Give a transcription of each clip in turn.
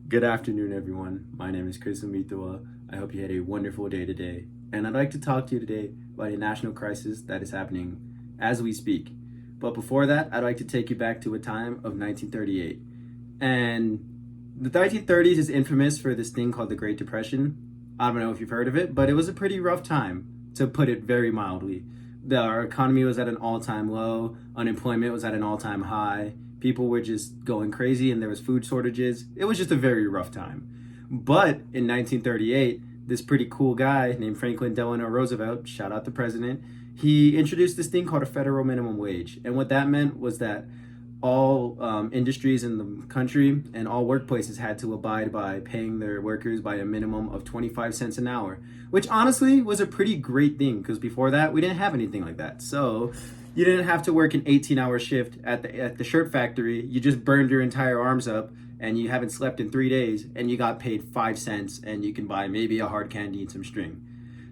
Good afternoon, everyone. My name is Chris Umitua. I hope you had a wonderful day today. And I'd like to talk to you today about a national crisis that is happening as we speak. But before that, I'd like to take you back to a time of 1938. And the 1930s is infamous for this thing called the Great Depression. I don't know if you've heard of it, but it was a pretty rough time, to put it very mildly. Our economy was at an all-time low, unemployment was at an all-time high, people were just going crazy and there was food shortages. It was just a very rough time. But in 1938, this pretty cool guy named Franklin Delano Roosevelt, shout out the president, he introduced this thing called a federal minimum wage. And what that meant was that all industries in the country and all workplaces had to abide by paying their workers by a minimum of 25 cents an hour, which honestly was a pretty great thing because before that we didn't have anything like that. So you didn't have to work an 18-hour shift at the shirt factory. You just burned your entire arms up and you haven't slept in 3 days and you got paid 5 cents and you can buy maybe a hard candy and some string.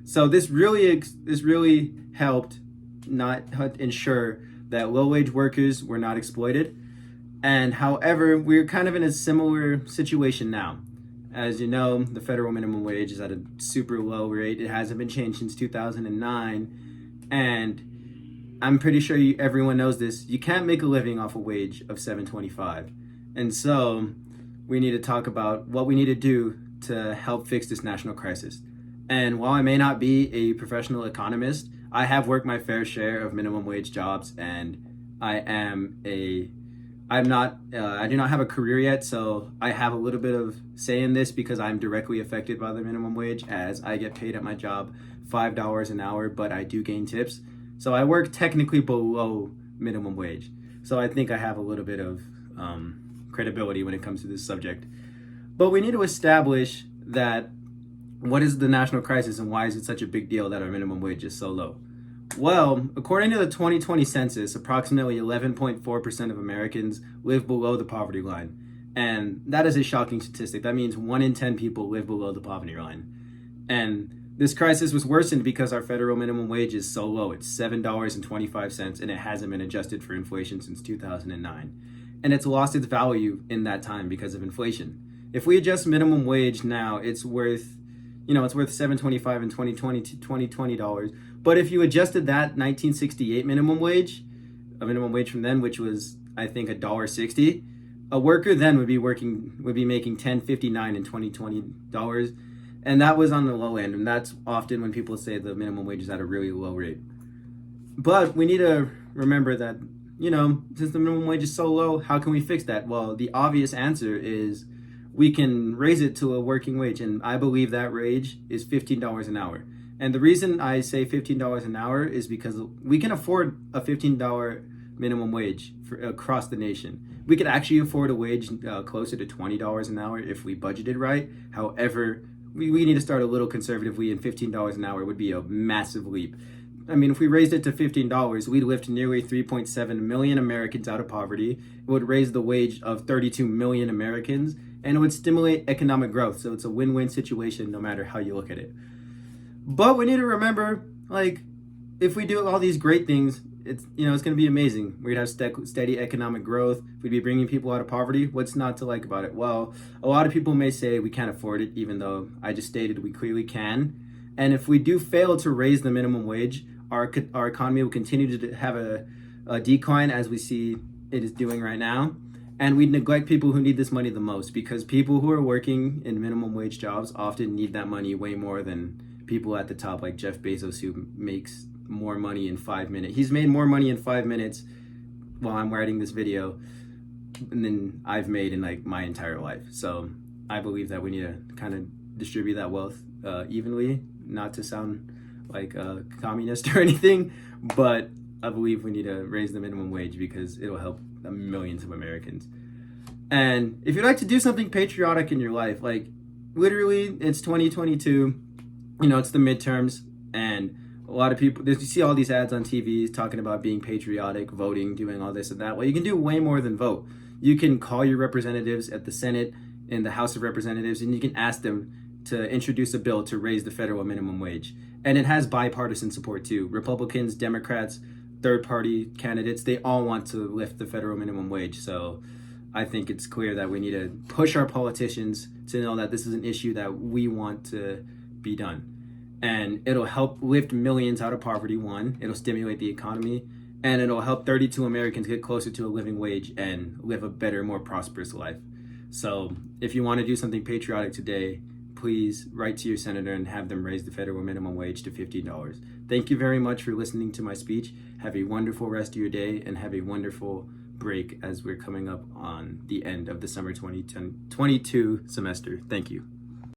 So this really helped not ensure that low-wage workers were not exploited. And however, we're kind of in a similar situation now. As you know, the federal minimum wage is at a super low rate. It hasn't been changed since 2009. And I'm pretty sure everyone knows this. You can't make a living off a wage of $7.25. And so we need to talk about what we need to do to help fix this national crisis. And while I may not be a professional economist, I have worked my fair share of minimum wage jobs, and I do not have a career yet, so I have a little bit of say in this because I'm directly affected by the minimum wage, as I get paid at my job $5 an hour, but I do gain tips. So I work technically below minimum wage. So I think I have a little bit of credibility when it comes to this subject. But we need to establish that what is the national crisis and why is it such a big deal that our minimum wage is so low? Well, according to the 2020 census, approximately 11.4% of Americans live below the poverty line. And that is a shocking statistic. That means 1 in 10 people live below the poverty line. And this crisis was worsened because our federal minimum wage is so low. It's $7.25, and it hasn't been adjusted for inflation since 2009. And it's lost its value in that time because of inflation. If we adjust minimum wage now, it's worth $7.25 in 2020 to $2020. But if you adjusted that 1968 minimum wage, a minimum wage from then, which was I think $1.60, a worker then would be making $10.59 in 2020 dollars, and that was on the low end. And that's often when people say the minimum wage is at a really low rate. But we need to remember that since the minimum wage is so low, how can we fix that? Well, the obvious answer is we can raise it to a working wage. And I believe that wage is $15 an hour. And the reason I say $15 an hour is because we can afford a $15 minimum wage across the nation. We could actually afford a wage closer to $20 an hour if we budgeted right. However, we need to start a little conservatively, and $15 an hour would be a massive leap. I mean, if we raised it to $15, we'd lift nearly 3.7 million Americans out of poverty. It would raise the wage of 32 million Americans, and it would stimulate economic growth. So it's a win-win situation no matter how you look at it. But we need to remember, if we do all these great things, it's going to be amazing. We'd have steady economic growth. We'd be bringing people out of poverty. What's not to like about it? Well, a lot of people may say we can't afford it, even though I just stated we clearly can. And if we do fail to raise the minimum wage, our economy will continue to have a decline as we see it is doing right now. And we neglect people who need this money the most, because people who are working in minimum wage jobs often need that money way more than people at the top, like Jeff Bezos, who makes more money in 5 minutes. He's made more money in 5 minutes while I'm writing this video than I've made in my entire life. So I believe that we need to kind of distribute that wealth evenly, not to sound like a communist or anything, but I believe we need to raise the minimum wage because it'll help millions of Americans. And if you'd like to do something patriotic in your life, literally it's 2022, it's the midterms, and a lot of people, you see all these ads on TV talking about being patriotic, voting, doing all this and that. Well, you can do way more than vote. You can call your representatives at the Senate and the House of Representatives, and you can ask them to introduce a bill to raise the federal minimum wage. And it has bipartisan support too. Republicans, Democrats, third-party candidates, they all want to lift the federal minimum wage. So I think it's clear that we need to push our politicians to know that this is an issue that we want to be done. And it'll help lift millions out of poverty, one, it'll stimulate the economy, and it'll help 32 Americans get closer to a living wage and live a better, more prosperous life. So if you want to do something patriotic today, please write to your senator and have them raise the federal minimum wage to $15. Thank you very much for listening to my speech. Have a wonderful rest of your day and have a wonderful break as we're coming up on the end of the summer 2022 semester. Thank you.